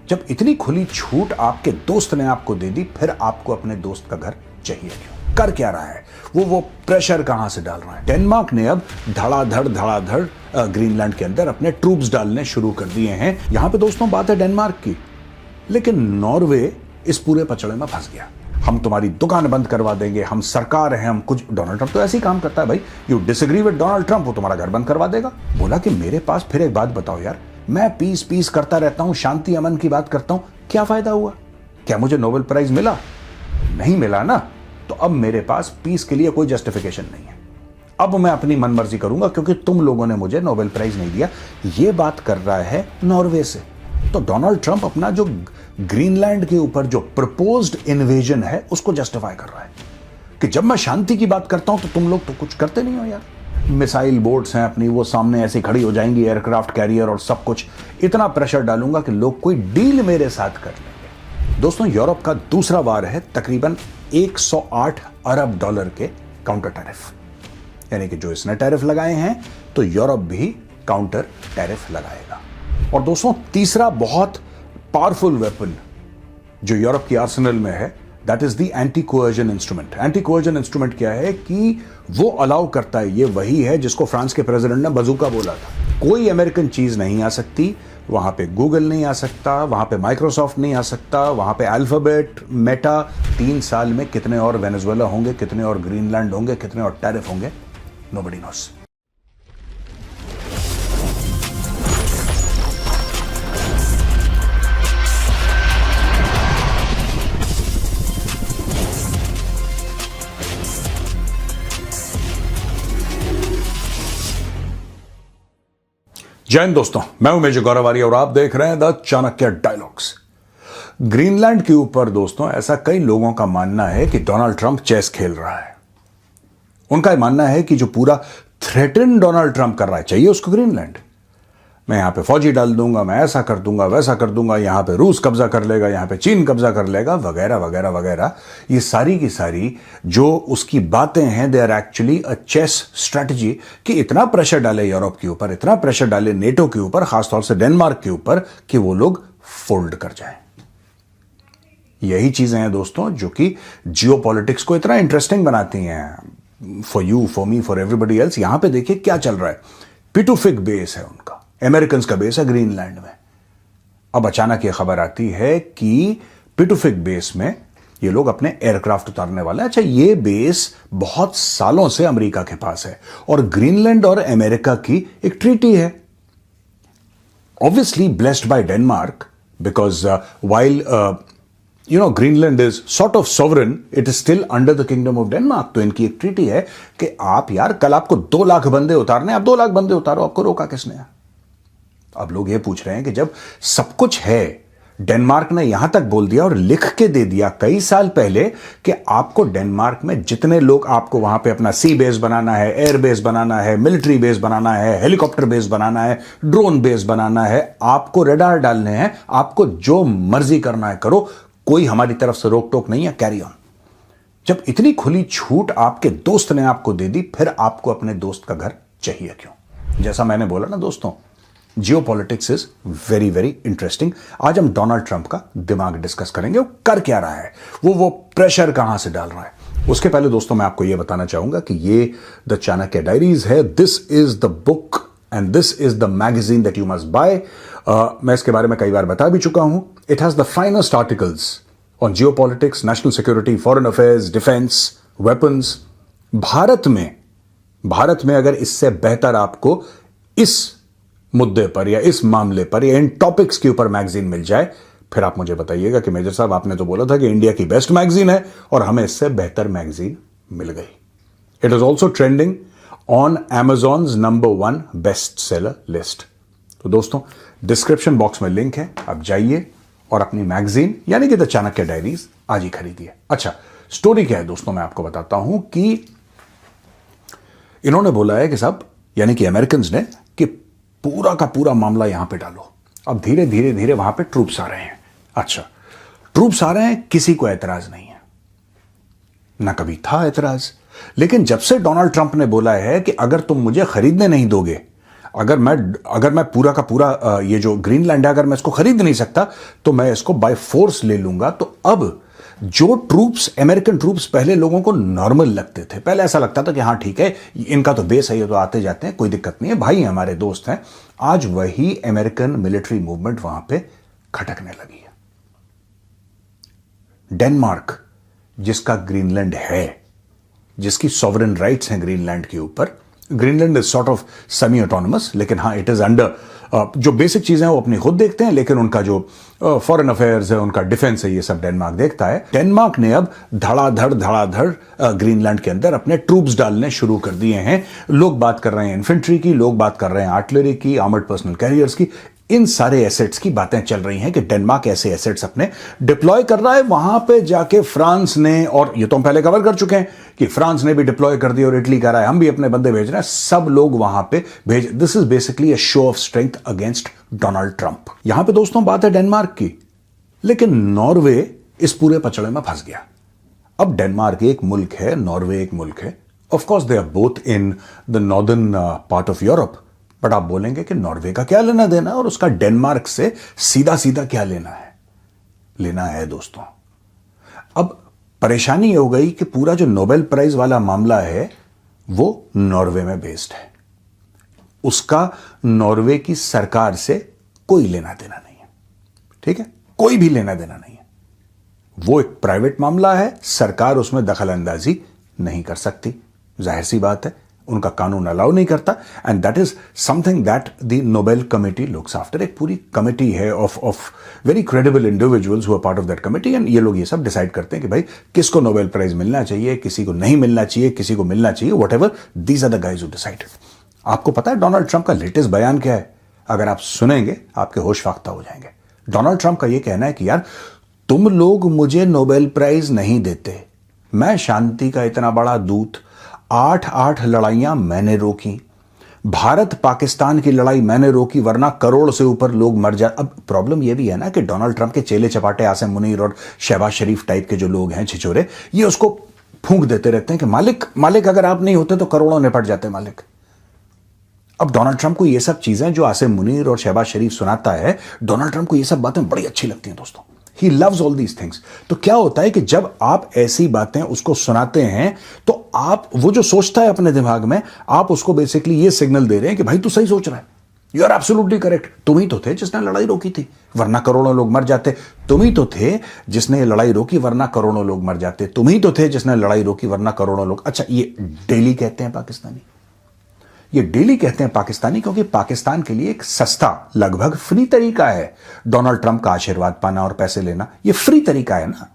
जब इतनी खुली छूट आपके दोस्त ने आपको दे दी, फिर आपको अपने दोस्त का घर चाहिए क्यों? कर क्या रहा है वो प्रेशर कहां से डाल रहा है? डेनमार्क ने अब धड़ाधड़ ग्रीनलैंड के अंदर अपने ट्रूप्स डालने शुरू कर दिए हैं। यहां पे दोस्तों बात है डेनमार्क की, लेकिन नॉर्वे इस पूरे पचड़े में फंस गया। हम तुम्हारी दुकान बंद करवा देंगे, हम सरकार हैं, हम कुछ। डोनाल्ड ट्रंप तो ऐसे ही काम करता है भाई। You disagree with Donald Trump, वो तुम्हारा घर बंद करवा देगा। बोला कि मेरे पास, फिर एक बात बताओ यार, मैं पीस करता रहता हूं, शांति अमन की बात करता हूं, क्या फायदा हुआ? क्या मुझे नोबेल प्राइज मिला? नहीं मिला ना। तो अब मेरे पास पीस के लिए कोई जस्टिफिकेशन नहीं है। अब मैं अपनी मनमर्जी करूंगा क्योंकि तुम लोगों ने मुझे नोबेल प्राइज नहीं दिया। ये बात कर रहा है नॉर्वे से। तो डोनाल्ड ट्रंप अपना जो ग्रीनलैंड के ऊपर जो प्रपोज्ड इन्वेजन है उसको जस्टिफाई कर रहा है कि जब मैं शांति की बात करता हूं तो तुम लोग तो कुछ करते नहीं हो यार। मिसाइल बोट्स हैं अपनी, वो सामने ऐसे खड़ी हो जाएंगी, एयरक्राफ्ट कैरियर और सब कुछ। इतना प्रेशर डालूंगा कि लोग कोई डील मेरे साथ कर लेंगे। दोस्तों, यूरोप का दूसरा वार है तकरीबन 108 अरब डॉलर के काउंटर टैरिफ, यानी कि जो इसने टैरिफ लगाए हैं तो यूरोप भी काउंटर टैरिफ लगाएगा। और दोस्तों, तीसरा बहुत पावरफुल वेपन जो यूरोप की आर्सेनल में है, that is the anti coercion instrument. Anti coercion instrument क्या है कि वो अलाउ करता है, ये वही है जिसको फ्रांस के प्रेसिडेंट ने बजूका बोला था। कोई अमेरिकन चीज नहीं आ सकती वहां पे, गूगल नहीं आ सकता वहां पे, माइक्रोसॉफ्ट नहीं आ सकता वहां पे, अल्फाबेट, मेटा। 3 साल में कितने और वेनेजुएला होंगे, कितने और ग्रीनलैंड होंगे, कितने और टैरिफ होंगे, नोबडी नोस। जय हिंद दोस्तों, मैं हूं मेजर गौरव आर्य और आप देख रहे हैं द चाणक्य डायलॉग्स। ग्रीनलैंड के ऊपर दोस्तों ऐसा कई लोगों का मानना है कि डोनाल्ड ट्रंप चेस खेल रहा है। उनका मानना है कि जो पूरा थ्रेटन डोनाल्ड ट्रंप कर रहा है, चाहिए उसको ग्रीनलैंड। मैं यहां पे फौजी डाल दूंगा, मैं ऐसा कर दूंगा, वैसा कर दूंगा, यहां पे रूस कब्जा कर लेगा, यहां पे चीन कब्जा कर लेगा, वगैरह वगैरह वगैरह। ये सारी की सारी जो उसकी बातें हैं, they are actually a chase strategy कि इतना प्रेशर डाले यूरोप के ऊपर, इतना प्रेशर डाले नेटो के ऊपर, खासतौर से डेनमार्क के ऊपर, कि वो लोग फोल्ड कर जाएं। यही चीजें हैं दोस्तों जो कि जियोपॉलिटिक्स को इतना इंटरेस्टिंग बनाती हैं for you, for me, for everybody else. यहां पे देखिए क्या चल रहा है। पिटुफिक बेस है उनका, अमेरिकन का बेस है ग्रीनलैंड में। अब अचानक यह खबर आती है कि पिटुफिक बेस में ये लोग अपने एयरक्राफ्ट उतारने वाले हैं। अच्छा, ये बेस बहुत सालों से अमेरिका के पास है और ग्रीनलैंड और अमेरिका की एक ट्रीटी है, obviously blessed by Denmark, because while Greenland is sort of sovereign, it is still under the kingdom of Denmark. तो इनकी एक ट्रीटी है कि आप यार, कल आपको 2 लाख बंदे उतारने, आप 2 लाख बंदे उतारो, आपको रोका किसने? अब लोग ये पूछ रहे हैं कि जब सब कुछ है, डेनमार्क ने यहां तक बोल दिया और लिख के दे दिया कई साल पहले कि आपको डेनमार्क में जितने लोग, आपको वहां पे अपना सी बेस बनाना है, एयर बेस बनाना है, मिलिट्री बेस बनाना है, हेलीकॉप्टर बेस बनाना है, ड्रोन बेस बनाना है, आपको रडार डालने हैं, आपको जो मर्जी करना है करो, कोई हमारी तरफ से रोक टोक नहीं है, कैरी ऑन। जब इतनी खुली छूट आपके दोस्त ने आपको दे दी, फिर आपको अपने दोस्त का घर चाहिए क्यों? जैसा मैंने बोला ना दोस्तों, geopolitics is very very interesting. आज हम डोनाल्ड ट्रंप का दिमाग डिस्कस करेंगे, वो कर क्या रहा है, वो प्रेशर कहां से डाल रहा है। उसके पहले दोस्तों मैं आपको यह बताना चाहूंगा कि ये द चाणक्य डायरीज है। This is the book and this is the magazine that you must buy. मैं इसके बारे में कई बार बता भी चुका हूं। It has the finest articles on geopolitics, national security, foreign affairs, defence, weapons. Bharat में अगर इससे बेहतर आपको इस मुद्दे पर या इस मामले पर या इन टॉपिक्स के ऊपर मैगजीन मिल जाए, फिर आप मुझे बताइएगा कि मेजर साहब, आपने तो बोला था कि इंडिया की बेस्ट मैगजीन है और हमें इससे बेहतर मैगजीन मिल गई। It is also trending on Amazon's number 1 best seller list. तो दोस्तों, डिस्क्रिप्शन बॉक्स में लिंक है, आप जाइए और अपनी मैगजीन यानी कि द चाणक्य डायरीज आज ही खरीदिए। अच्छा, स्टोरी क्या है दोस्तों, मैं आपको बताता हूं कि इन्होंने बोला है कि साहब, यानी कि अमेरिकन ने, कि पूरा का पूरा मामला यहां पे डालो। अब धीरे धीरे धीरे वहां पे ट्रूप्स आ रहे हैं। अच्छा, ट्रूप्स आ रहे हैं, किसी को एतराज नहीं है, ना कभी था एतराज। लेकिन जब से डोनाल्ड ट्रंप ने बोला है कि अगर तुम मुझे खरीदने नहीं दोगे, अगर मैं पूरा का पूरा ये जो ग्रीनलैंड है अगर मैं इसको खरीद नहीं सकता तो मैं इसको बाय फोर्स ले लूंगा। तो अब जो ट्रूप्स, अमेरिकन ट्रूप्स पहले लोगों को नॉर्मल लगते थे, पहले ऐसा लगता था कि हाँ ठीक है इनका तो बेस है, ये तो आते जाते हैं, कोई दिक्कत नहीं है, भाई हमारे दोस्त हैं। आज वही अमेरिकन मिलिट्री मूवमेंट वहां पे खटकने लगी है। डेनमार्क जिसका ग्रीनलैंड है, जिसकी सॉवरेन राइट्स हैं ग्रीनलैंड के ऊपर, Greenland is sort of semi autonomous, लेकिन हाँ इट इज अंडर, जो बेसिक चीजें हैं वो अपनी खुद देखते हैं, लेकिन उनका जो फॉरेन अफेयर्स है, उनका डिफेंस है, ये सब डेनमार्क देखता है। डेनमार्क ने अब धड़ाधड़ ग्रीनलैंड के अंदर अपने ट्रूप्स डालने शुरू कर दिए हैं। लोग बात कर रहे हैं इन्फेंट्री की, लोग बात कर रहे हैं आर्टिलरी की, आर्मर्ड पर्सनल कैरियर्स की, इन सारे एसेट्स की बातें चल रही हैं कि डेनमार्क ऐसे एसेट्स अपने डिप्लॉय कर रहा है। वहां पे जाके फ्रांस ने, और ये तो हम पहले कवर कर चुके हैं कि फ्रांस ने भी डिप्लॉय कर दिया और इटली कर रहा है, हम भी अपने बंदे भेज रहे हैं, सब लोग वहां पे भेज। This is basically a show off strength against Donald Trump. यहां पे दोस्तों बात है डेनमार्क की, लेकिन नॉर्वे इस पूरे पचड़े में फंस गया। अब डेनमार्क एक मुल्क है, नॉर्वे एक मुल्क है, of course they are both in the northern part of Europe, but आप बोलेंगे कि नॉर्वे का क्या लेना देना और उसका डेनमार्क से सीधा सीधा क्या लेना है दोस्तों। अब परेशानी ये हो गई कि पूरा जो नोबेल प्राइज वाला मामला है वो नॉर्वे में बेस्ड है, उसका नॉर्वे की सरकार से कोई लेना देना नहीं है, ठीक है, कोई भी लेना देना नहीं है। वो एक प्राइवेट मामला है, सरकार उसमें दखल अंदाजी नहीं कर सकती, जाहिर सी बात है, उनका कानून अलाउ नहीं करता। And that is something that the Nobel committee looks after. एक पूरी कमिटी है of very credible individuals who are part of that committee, and ये लोग ये सब डिसाइड करते हैं कि भाई किसको नोबेल प्राइज मिलना चाहिए, किसी को नहीं मिलना चाहिए, किसी को मिलना चाहिए, whatever, these are the guys who decide. आपको पता है डोनाल्ड ट्रंप का लेटेस्ट बयान क्या है? अगर आप सुनेंगे आपके होश फाख्ता हो जाएंगे। डोनाल्ड ट्रंप का यह कहना है कि यार तुम लोग मुझे नोबेल प्राइज नहीं देते, मैं शांति का इतना बड़ा दूत, 8 लड़ाइयां मैंने रोकी, भारत पाकिस्तान की लड़ाई मैंने रोकी, वरना करोड़ से ऊपर लोग मर जाए। अब प्रॉब्लम यह भी है ना कि डोनाल्ड ट्रंप के चेले चपाटे आसिम मुनीर और शहबाज शरीफ टाइप के जो लोग हैं छिछोरे, ये उसको फूंक देते रहते हैं कि मालिक अगर आप नहीं होते तो करोड़ों निपट जाते मालिक। अब डोनाल्ड ट्रंप को ये सब चीजें जो आसिम मुनीर और शहबाज शरीफ सुनाता है, डोनाल्ड ट्रंप को ये सब बातें बड़ी अच्छी लगती हैं दोस्तों। He loves all these things। तो क्या होता है कि जब आप ऐसी बातें उसको सुनाते हैं तो आप, वो जो सोचता है अपने दिमाग में, आप उसको बेसिकली ये सिग्नल दे रहे हैं कि भाई तू सही सोच रहा है, यू आर एब्सोल्युटली करेक्ट, तुम ही तो थे जिसने लड़ाई रोकी थी वरना करोड़ों लोग मर जाते, तुम ही तो थे जिसने लड़ाई रोकी वरना करोड़ों लोग मर जाते, तुम ही तो थे जिसने लड़ाई रोकी वरना करोड़ों लोग। अच्छा, ये डेली कहते हैं पाकिस्तानी, ये डेली कहते हैं पाकिस्तानी, क्योंकि पाकिस्तान के लिए एक सस्ता, लगभग फ्री तरीका है डोनाल्ड ट्रंप का आशीर्वाद पाना और पैसे लेना। ये फ्री तरीका है ना,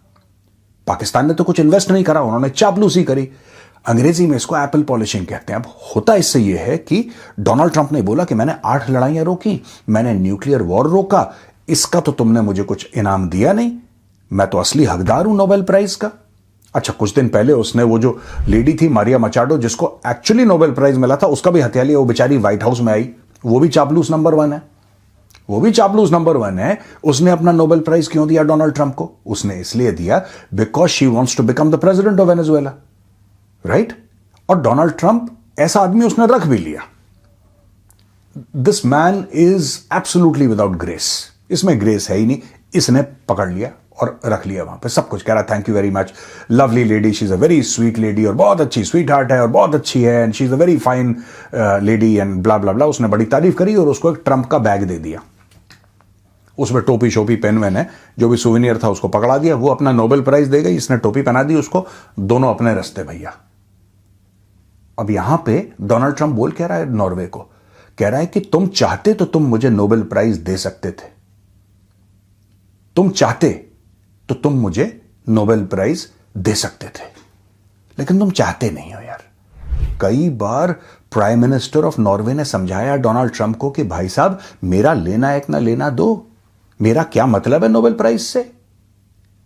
पाकिस्तान ने तो कुछ इन्वेस्ट नहीं करा, उन्होंने चापलूसी करी। अंग्रेजी में इसको एप्पल पॉलिशिंग कहते हैं। अब होता इससे यह है कि डोनाल्ड ट्रंप ने बोला कि मैंने 8 लड़ाइयां रोकी, मैंने न्यूक्लियर वॉर रोका, इसका तो तुमने मुझे कुछ इनाम दिया नहीं, मैं तो असली हकदार हूं नोबेल प्राइज का। अच्छा, कुछ दिन पहले उसने वो जो लेडी थी मारिया मचाडो, जिसको एक्चुअली नोबेल प्राइज मिला था, उसका भी हत्या लिया, वो बेचारी व्हाइट हाउस में आई, वो भी चापलूस नंबर 1 है, वो भी चापलूस नंबर 1 है। उसने अपना नोबेल प्राइज क्यों दिया डोनाल्ड ट्रंप को? उसने इसलिए दिया because she wants to become the president of Venezuela, right? और डोनाल्ड ट्रंप ऐसा आदमी उसने रख भी लिया। This man is absolutely without grace, इसमें ग्रेस है ही नहीं, इसने पकड़ लिया और रख लिया वहां पे, सब कुछ कह रहा thank you very much, lovely lady, she is a very sweet lady, और बहुत अच्छी स्वीट हार्ट है और बहुत अच्छी है, and she is a very fine lady and blah blah blah. उसने बड़ी तारीफ करी और उसको एक ट्रंप का बैग दे दिया, उसमें टोपी शोपी पेन वेन है, जो भी सुवेनियर था उसको पकड़ा दिया, वो अपना नोबेल प्राइज दे गई, इसने टोपी पहना दी उसको, दोनों अपने रास्ते भैया। अब यहां पे डोनाल्ड ट्रंप बोल कह रहा है नॉर्वे को, कह रहा है कि तुम चाहते तो तुम मुझे नोबेल प्राइज दे सकते थे, तुम चाहते तो तुम मुझे नोबेल प्राइज दे सकते थे, लेकिन तुम चाहते नहीं हो यार। कई बार प्राइम मिनिस्टर ऑफ नॉर्वे ने समझाया डोनाल्ड ट्रंप को कि भाई साहब, मेरा लेना एक ना लेना दो, मेरा क्या मतलब है नोबेल प्राइज से,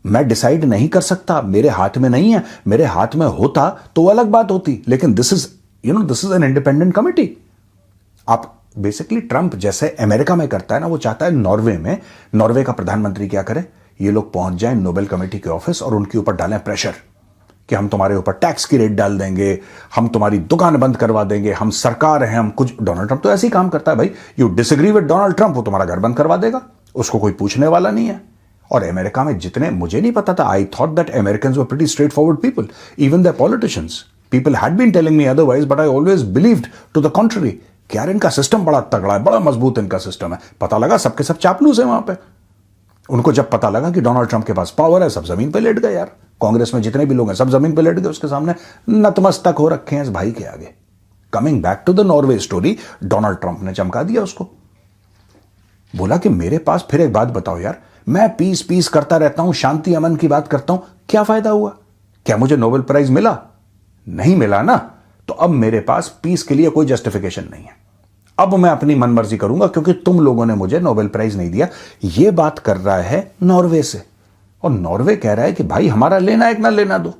मैं डिसाइड नहीं कर सकता, मेरे हाथ में नहीं है, मेरे हाथ में होता तो अलग बात होती, लेकिन this is this is an independent committee. आप बेसिकली ट्रंप जैसे अमेरिका में करता है ना, वो चाहता है नॉर्वे में, नॉर्वे का प्रधानमंत्री क्या करे, ये लोग पहुंच जाएं नोबेल कमेटी के ऑफिस और उनके ऊपर डालें प्रेशर कि हम तुम्हारे ऊपर टैक्स की रेट डाल देंगे, हम तुम्हारी दुकान बंद करवा देंगे, हम सरकार हैं, हम कुछ। डोनाल्ड ट्रंप तो ऐसे ही काम करता है भाई। You disagree with Donald Trump, वो तुम्हारा घर बंद करवा देगा, उसको कोई पूछने वाला नहीं है। और अमेरिका में जितने, मुझे नहीं पता था, I thought that Americans were pretty straightforward people, even the politicians. People had been telling me otherwise, but I always believed to the contrary कि यार इनका सिस्टम बड़ा तगड़ा है, बड़ा मजबूत इनका सिस्टम है। पता लगा सबके सब चापलूस है वहां पे। उनको जब पता लगा कि डोनाल्ड ट्रंप के पास पावर है, सब जमीन पे लेट गए यार। कांग्रेस में जितने भी लोग हैं सब जमीन पे लेट गए उसके सामने, नतमस्तक हो रखे हैं इस भाई के आगे। Coming back to the Norway story, Donald Trump ने चमका दिया उसको। बोला कि मेरे पास, फिर एक बात बताओ यार, मैं पीस पीस करता रहता हूं, शांति अमन की बात करता हूं, क्या फायदा हुआ? क्या मुझे नोबेल प्राइज मिला? नहीं मिला ना। तो अब मेरे पास पीस के लिए कोई जस्टिफिकेशन नहीं है। अब मैं अपनी मनमर्जी करूंगा क्योंकि तुम लोगों ने मुझे नोबेल प्राइज नहीं दिया। यह बात कर रहा है नॉर्वे से, और नॉर्वे कह रहा है कि भाई हमारा लेना एक ना लेना दो,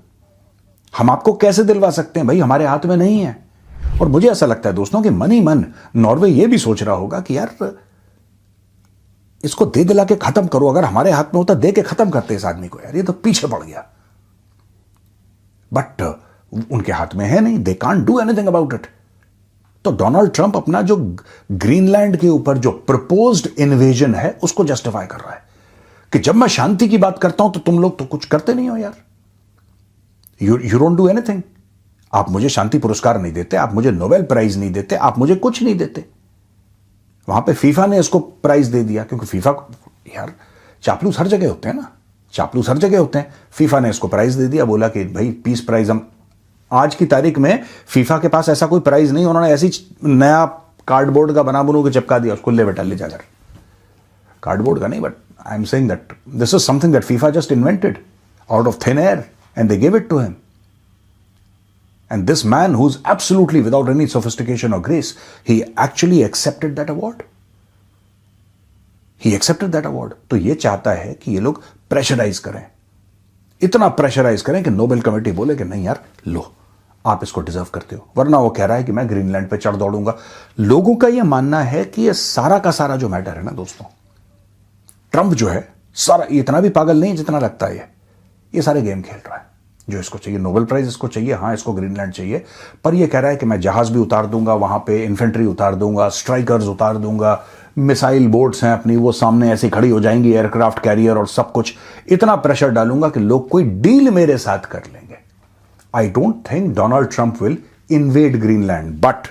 हम आपको कैसे दिलवा सकते हैं भाई, हमारे हाथ में नहीं है। और मुझे ऐसा लगता है दोस्तों कि मन ही मन नॉर्वे यह भी सोच रहा होगा कि यार इसको दे दिला के खत्म करो, अगर हमारे हाथ में होता दे के खत्म करते इस आदमी को, यार ये तो पीछे पड़ गया। बट उनके हाथ में है नहीं, they can't do anything about it. तो डोनाल्ड ट्रंप अपना जो ग्रीनलैंड के ऊपर जो प्रपोज्ड इन्वेजन है उसको जस्टिफाई कर रहा है कि जब मैं शांति की बात करता हूं तो तुम लोग तो कुछ करते नहीं हो यार, यू डोंट डू एनीथिंग। आप मुझे शांति पुरस्कार नहीं देते, आप मुझे नोबेल प्राइज नहीं देते, आप मुझे कुछ नहीं देते। वहां पे फीफा ने इसको प्राइज दे दिया, क्योंकि फीफा, यार चापलूस हर जगह होते हैं ना, चापलूस हर जगह होते हैं। फीफा ने इसको प्राइज दे दिया, बोला कि भाई पीस प्राइज हम, आज की तारीख में फीफा के पास ऐसा कोई प्राइज नहीं, उन्होंने ऐसी नया कार्डबोर्ड का बना बनू के चिपका दिया उसको, ले बेटा ले जाकर। कार्डबोर्ड का नहीं, but I am saying that this is something that FIFA just invented out of thin air and they give it to him. And this man, who's absolutely without any sophistication or grace, he actually accepted that award. He accepted that award. तो ये चाहता है कि ये लोग pressurise करें, इतना pressurise करें कि नोबेल कमेटी बोले कि नहीं यार लो, आप इसको डिजर्व करते हो। वरना वो कह रहा है कि मैं ग्रीनलैंड पे चढ़ दौड़ूंगा। लोगों का ये मानना है कि ये सारा का सारा जो मैटर है ना दोस्तों, ट्रंप जो है सारा, इतना भी पागल नहीं जितना लगता है। ये सारे गेम खेल रहा है। जो इसको चाहिए नोबेल प्राइज, इसको चाहिए, हाँ इसको ग्रीनलैंड चाहिए, पर ये कह रहा है कि मैं जहाज भी उतार दूंगा वहां पे, इन्फेंट्री उतार दूंगा, स्ट्राइकर्स उतार दूंगा, मिसाइल बोट्स हैं अपनी वो सामने ऐसी खड़ी हो जाएंगी, एयरक्राफ्ट कैरियर और सब कुछ। इतना प्रेशर डालूंगा कि लोग कोई डील मेरे साथ कर लेंगे। I don't think Donald Trump will invade Greenland, but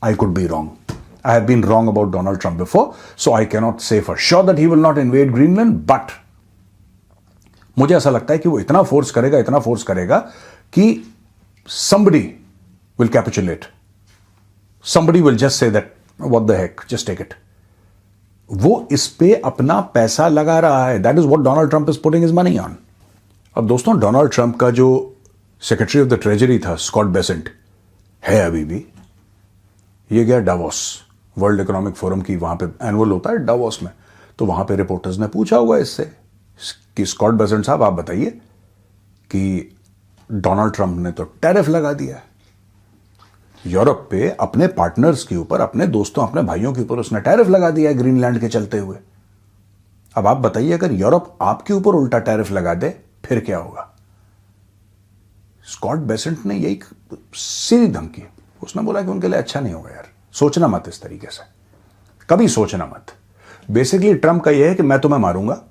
I could be wrong. I have been wrong about Donald Trump before, so I cannot say for sure that he will not invade Greenland. But मुझे ऐसा लगता है कि वो इतना force करेगा कि somebody will capitulate, somebody will just say that what the heck, just take it। वो इस पे अपना पैसा लगा रहा है। That is what Donald Trump is putting his money on. अब दोस्तों, डोनाल्ड ट्रंप का जो सेक्रेटरी ऑफ द ट्रेजरी था स्कॉट बेसेंट, है अभी भी, ये गया डावोस, वर्ल्ड इकोनॉमिक फोरम की, वहां पे एनुअल होता है डावोस में, तो वहां पे रिपोर्टर्स ने पूछा हुआ इससे कि स्कॉट बेसेंट साहब आप बताइए कि डोनाल्ड ट्रंप ने तो टैरिफ लगा दिया है यूरोप पे, अपने पार्टनर्स के ऊपर, अपने दोस्तों, अपने भाइयों के ऊपर उसने टैरिफ लगा दिया है ग्रीनलैंड के चलते हुए। अब आप बताइए अगर यूरोप आपके ऊपर उल्टा टैरिफ लगा दे फिर क्या होगा? स्कॉट बेसेंट ने यही सीधी धमकी, उसने बोला कि उनके लिए अच्छा नहीं होगा यार, सोचना मत इस तरीके से, कभी सोचना मत। बेसिकली ट्रंप का यह है कि मैं तुम्हें मारूंगा,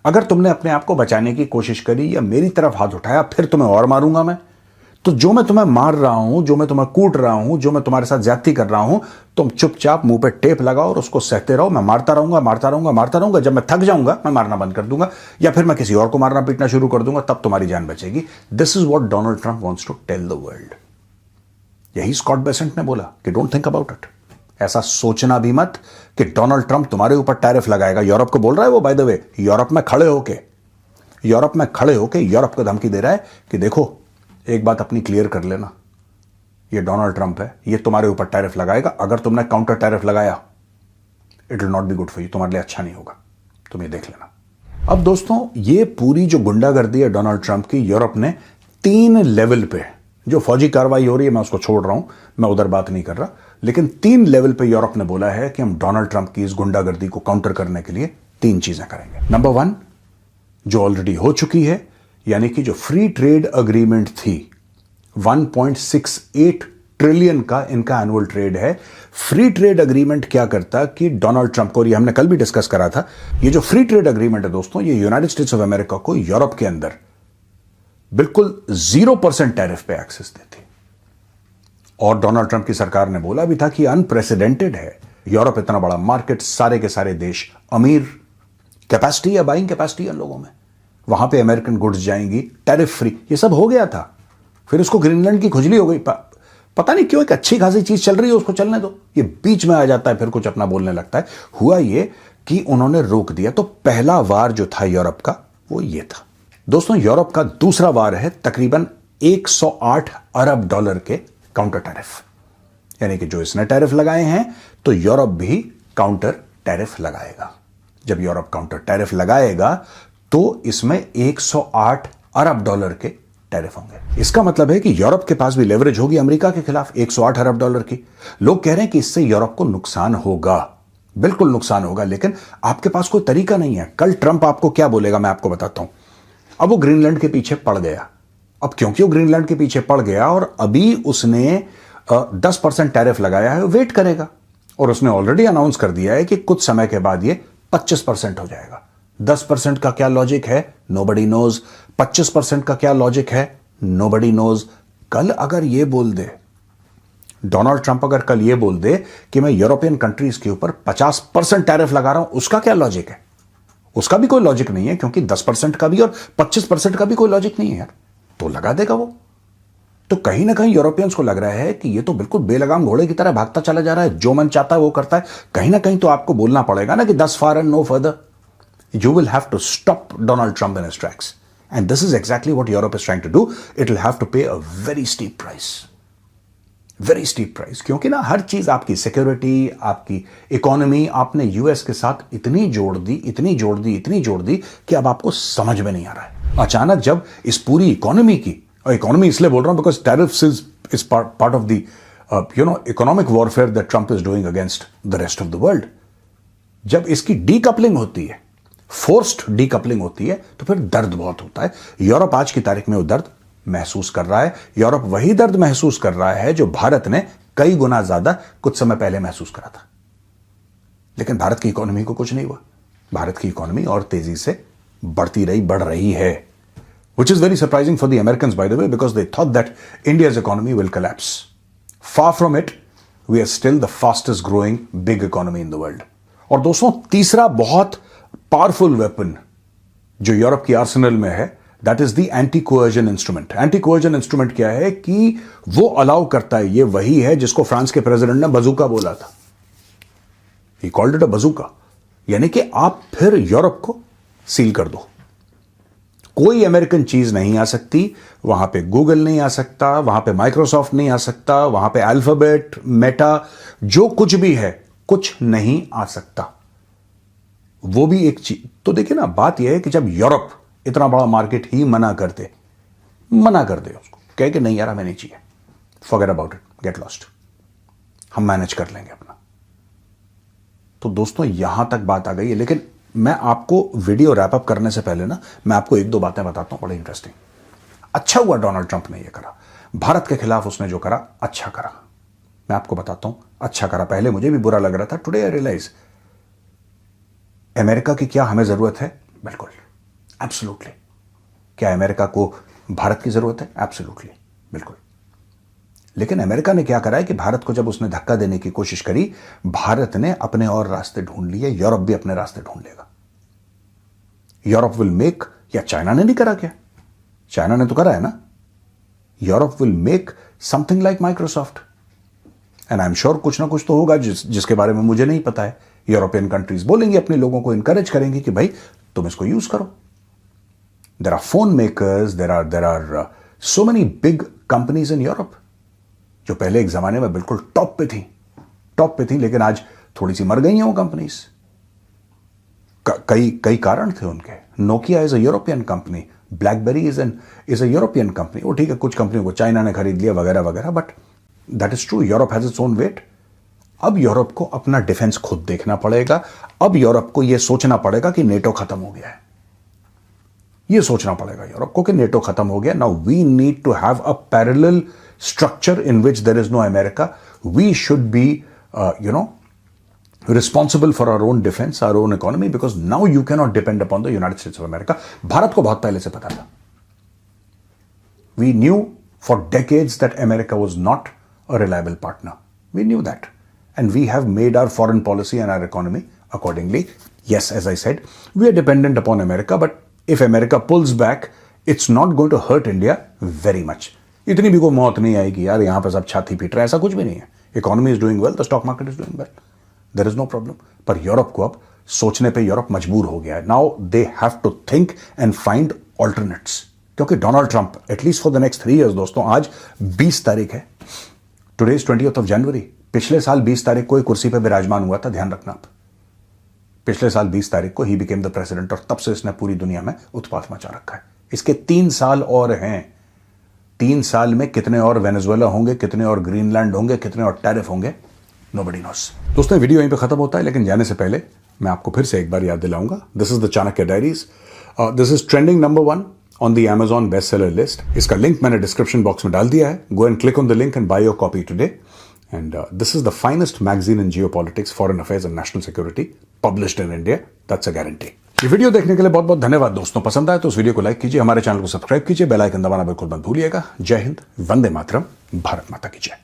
अगर तुमने अपने आप को बचाने की कोशिश करी या मेरी तरफ हाथ उठाया फिर तुम्हें और मारूंगा मैं। तो जो मैं तुम्हें मार रहा हूं, जो मैं तुम्हें कूट रहा हूं, जो मैं तुम्हारे साथ ज्यादती कर रहा हूं, तुम चुपचाप मुंह पे टेप लगाओ और उसको सहते रहो। मैं मारता रहूंगा, जब मैं थक जाऊंगा मैं मारना बंद कर दूंगा या फिर मैं किसी और को मारना पीटना शुरू कर दूंगा, तब तुम्हारी जान बचेगी। This is what Donald Trump wants to tell the world. यही स्कॉट बेसेंट ने बोला कि डोंट थिंक अबाउट इट, ऐसा सोचना भी मत कि डोनाल्ड ट्रंप तुम्हारे ऊपर टैरिफ लगाएगा। यूरोप को बोल रहा है वो, बाय द वे, यूरोप में खड़े होके यूरोप को धमकी दे रहा है कि देखो एक बात अपनी क्लियर कर लेना, ये डोनाल्ड ट्रंप है, ये तुम्हारे ऊपर टैरिफ लगाएगा, अगर तुमने काउंटर टैरिफ लगाया it will not be good for you, तुम्हारे लिए अच्छा नहीं होगा, तुम ये देख लेना। अब दोस्तों, ये पूरी जो गुंडागर्दी है डोनाल्ड ट्रंप की, यूरोप ने 3 लेवल पे, जो फौजी कार्रवाई हो रही है मैं उसको छोड़ रहा हूं, मैं उधर बात नहीं कर रहा, लेकिन 3 लेवल पे यूरोप ने बोला है कि हम डोनाल्ड ट्रंप की इस गुंडागर्दी को काउंटर करने के लिए 3 चीजें करेंगे। नंबर 1, जो ऑलरेडी हो चुकी है, यानी कि जो फ्री ट्रेड अग्रीमेंट थी, 1.68 ट्रिलियन का इनका एनुअल ट्रेड है। फ्री ट्रेड अग्रीमेंट क्या करता कि डोनाल्ड ट्रंप को, और ये हमने कल भी डिस्कस करा था, ये जो फ्री ट्रेड अग्रीमेंट है दोस्तों, ये यूनाइटेड स्टेट्स ऑफ अमेरिका को यूरोप के अंदर बिल्कुल 0% टैरिफ पे एक्सेस देती। और डोनाल्ड ट्रंप की सरकार ने बोला भी था कि अनप्रेसिडेंटेड है, यूरोप इतना बड़ा मार्केट, सारे के सारे देश अमीर, कैपेसिटी या बाइंग कैपेसिटी उन लोगों में, वहां पे अमेरिकन गुड्स जाएंगी टैरिफ फ्री। ये सब हो गया था, फिर उसको ग्रीनलैंड की खुजली हो गई। पता नहीं क्यों, एक अच्छी खासी चीज चल रही है, उसको चलने दो, ये बीच में आ जाता है, फिर कुछ अपना बोलने लगता है। हुआ ये कि उन्होंने रोक दिया। तो पहला वार जो था यूरोप का, वो ये था दोस्तों। यूरोप का दूसरा वार है तकरीबन 108 अरब डॉलर के काउंटर टैरिफ, यानी कि जो इसने टैरिफ लगाए हैं तो यूरोप भी काउंटर टैरिफ लगाएगा। जब यूरोप काउंटर टैरिफ लगाएगा तो इसमें 108 अरब डॉलर के टैरिफ होंगे। इसका मतलब है कि यूरोप के पास भी लेवरेज होगी अमेरिका के खिलाफ 108 अरब डॉलर की। लोग कह रहे हैं कि इससे यूरोप को नुकसान होगा, बिल्कुल नुकसान होगा, लेकिन आपके पास कोई तरीका नहीं है। कल ट्रंप आपको क्या बोलेगा मैं आपको बताता हूं। अब वो ग्रीनलैंड के पीछे पड़ गया। अब क्योंकि वो ग्रीनलैंड के पीछे पड़ गया और अभी उसने 10% टैरिफ लगाया है, वेट करेगा। और उसने ऑलरेडी अनाउंस कर दिया है कि कुछ समय के बाद ये 25% हो जाएगा। 10% का क्या लॉजिक है, नोबडी नोज। 25% का क्या लॉजिक है, नोबडी नोज। कल अगर ये बोल दे डोनाल्ड ट्रंप, अगर कल ये बोल दे कि मैं यूरोपियन कंट्रीज के ऊपर 50% टैरिफ लगा रहा हूं, उसका क्या लॉजिक है? उसका भी कोई लॉजिक नहीं है, क्योंकि 10% का भी और 25% का भी कोई लॉजिक नहीं है यार। तो लगा देगा वो। तो कहीं ना कहीं यूरोपियंस को लग रहा है कि ये तो बिल्कुल बेलगाम घोड़े की तरह भागता चला जा रहा है, जो मन चाहता है वो करता है। कहीं ना कहीं तो आपको बोलना पड़ेगा ना कि 10 far and no further. You will have to stop Donald Trump in his tracks. And this is exactly what Europe is trying to do. It will have to pay a very steep price. Very steep price. क्योंकि ना हर चीज आपकी security, आपकी economy आपने US के साथ इतनी जोड़ दी कि अब आपको समझ में नहीं आ रहा है। अचानक जब इस पूरी इकोनॉमी की, और इकोनॉमी इसलिए बोल रहा हूं because tariffs is part of the economic warfare that Trump is doing against the rest of the world. जब इसकी डीकपलिंग होती है, फोर्स्ड डीकपलिंग होती है, तो फिर दर्द बहुत होता है। यूरोप आज की तारीख में वो दर्द महसूस कर रहा है। यूरोप वही दर्द महसूस कर रहा है जो भारत ने कई गुना ज्यादा कुछ समय पहले महसूस करा था। लेकिन भारत की इकोनॉमी को कुछ नहीं हुआ। भारत की इकोनॉमी और तेजी से बढ़ रही है, which is very surprising for the Americans, by the way, because they thought that India's economy will collapse. Far from it, we are still the fastest growing big economy in the world. और दोस्तों, तीसरा बहुत powerful weapon जो Europe की arsenal में है, that is the anti coercion instrument. Anti coercion instrument क्या है कि वो अलाउ करता है, ये वही है जिसको फ्रांस के प्रेसिडेंट ने बजूका बोला था। ही कॉल्ड इट अ बजूका, यानी कि आप फिर यूरोप को सील कर दो। कोई अमेरिकन चीज नहीं आ सकती वहां पे, गूगल नहीं आ सकता वहां पे, माइक्रोसॉफ्ट नहीं आ सकता वहां पे, अल्फाबेट, मेटा, जो कुछ भी है, कुछ नहीं आ सकता। वो भी एक चीज। तो देखिए ना, बात यह है कि जब यूरोप इतना बड़ा मार्केट ही मना कर दे उसको, कह के नहीं यार हमें नहीं चाहिए, forget about it, get lost, हम मैनेज कर लेंगे अपना। तो दोस्तों यहां तक बात आ गई है। लेकिन मैं आपको वीडियो रैप अप करने से पहले ना, मैं आपको एक दो बातें बताता हूं, बड़ी इंटरेस्टिंग। अच्छा हुआ डोनाल्ड ट्रंप ने यह करा, भारत के खिलाफ उसने जो करा अच्छा करा। मैं आपको बताता हूं अच्छा करा। पहले मुझे भी बुरा लग रहा था, टुडे आई रियलाइज अमेरिका की क्या हमें जरूरत है? बिल्कुल, एब्सोल्युटली। क्या अमेरिका को भारत की जरूरत है? एब्सोल्युटली, बिल्कुल। लेकिन अमेरिका ने क्या करा है कि भारत को जब उसने धक्का देने की कोशिश करी, भारत ने अपने और रास्ते ढूंढ लिए, यूरोप भी अपने रास्ते ढूंढ लेगा। यूरोप विल मेक, या चाइना ने नहीं करा क्या? चाइना ने तो करा है ना। Europe will make something like Microsoft, and I am sure कुछ ना कुछ तो होगा जिसके बारे में मुझे नहीं पता है। यूरोपियन कंट्रीज बोलेंगे, अपने लोगों को इंकरेज करेंगे कि भाई तुम इसको यूज करो। There are phone makers, there are so many big companies in Europe जो पहले एक जमाने में बिल्कुल टॉप पे थी, लेकिन आज थोड़ी सी मर गई हैं वो कंपनीज। कई कारण थे उनके। Nokia is a European company, blackberry is a European company. वो ठीक है, कुछ कंपनियों को चाइना ने खरीद लिया वगैरह वगैरह, but that is true, Europe has its own wait. अब यूरोप को अपना डिफेंस खुद देखना पड़ेगा। अब यूरोप को यह सोचना पड़ेगा कि नेटो खत्म हो गया है। ये सोचना पड़ेगा यूरोप को कि नेटो खत्म हो गया, now we need to have a parallel structure in which there is no America. We should be responsible for our own defense, our own economy, because now you cannot depend upon the United States of America. Bharat को बहुत पहले से पता था. We knew for decades that America was not a reliable partner. We knew that. And we have made our foreign policy and our economy accordingly. Yes, as I said, we are dependent upon America, but if America pulls back, it's not going to hurt India very much. इतनी भी कोई मौत नहीं आएगी यार, यहां पर सब छाती पीट रहे हैं, ऐसा कुछ भी नहीं है. Economy is doing well, the stock market is doing well. There is no problem. पर यूरोप को अब सोचने पे यूरोप मजबूर हो गया है. Now they have to think and find alternates, क्योंकि Donald Trump at least for the next 3 years, दोस्तों आज 20 तारीख है, today is 20th of January. पिछले साल 20 तारीख को कुर्सी पे विराजमान हुआ था, ध्यान रखना आप. पिछले साल 20 तारीख को ही बिकेम द प्रेसिडेंट, और तब से इसने पूरी दुनिया में उत्पात मचा रखा है. इसके 3 साल और हैं. 3 साल में कितने और वेनेजुएला होंगे, कितने और ग्रीनलैंड होंगे, कितने और टैरिफ होंगे, नोबडी नोस. दोस्तों वीडियो यहीं पे खत्म होता है, लेकिन जाने से पहले मैं आपको फिर से एक बार याद दिलाऊंगा, this is the Chanakya diaries. This is trending number 1 on the Amazon best seller list. इसका लिंक मैंने डिस्क्रिप्शन बॉक्स में डाल दिया है. Go and click on the link and buy your copy today. And this is the finest magazine in geopolitics, foreign affairs and national security, published in India. That's a guarantee. ये video देखने के लिए बहुत बहुत धन्यवाद दोस्तों. पसंद आए तो उस वीडियो को लाइक कीजिए, हमारे चैनल को सब्सक्राइब कीजिए, बेल आइकन दबाना बिल्कुल मत भूलिएगा. जय हिंद, वंदे मातरम, भारत माता की जय.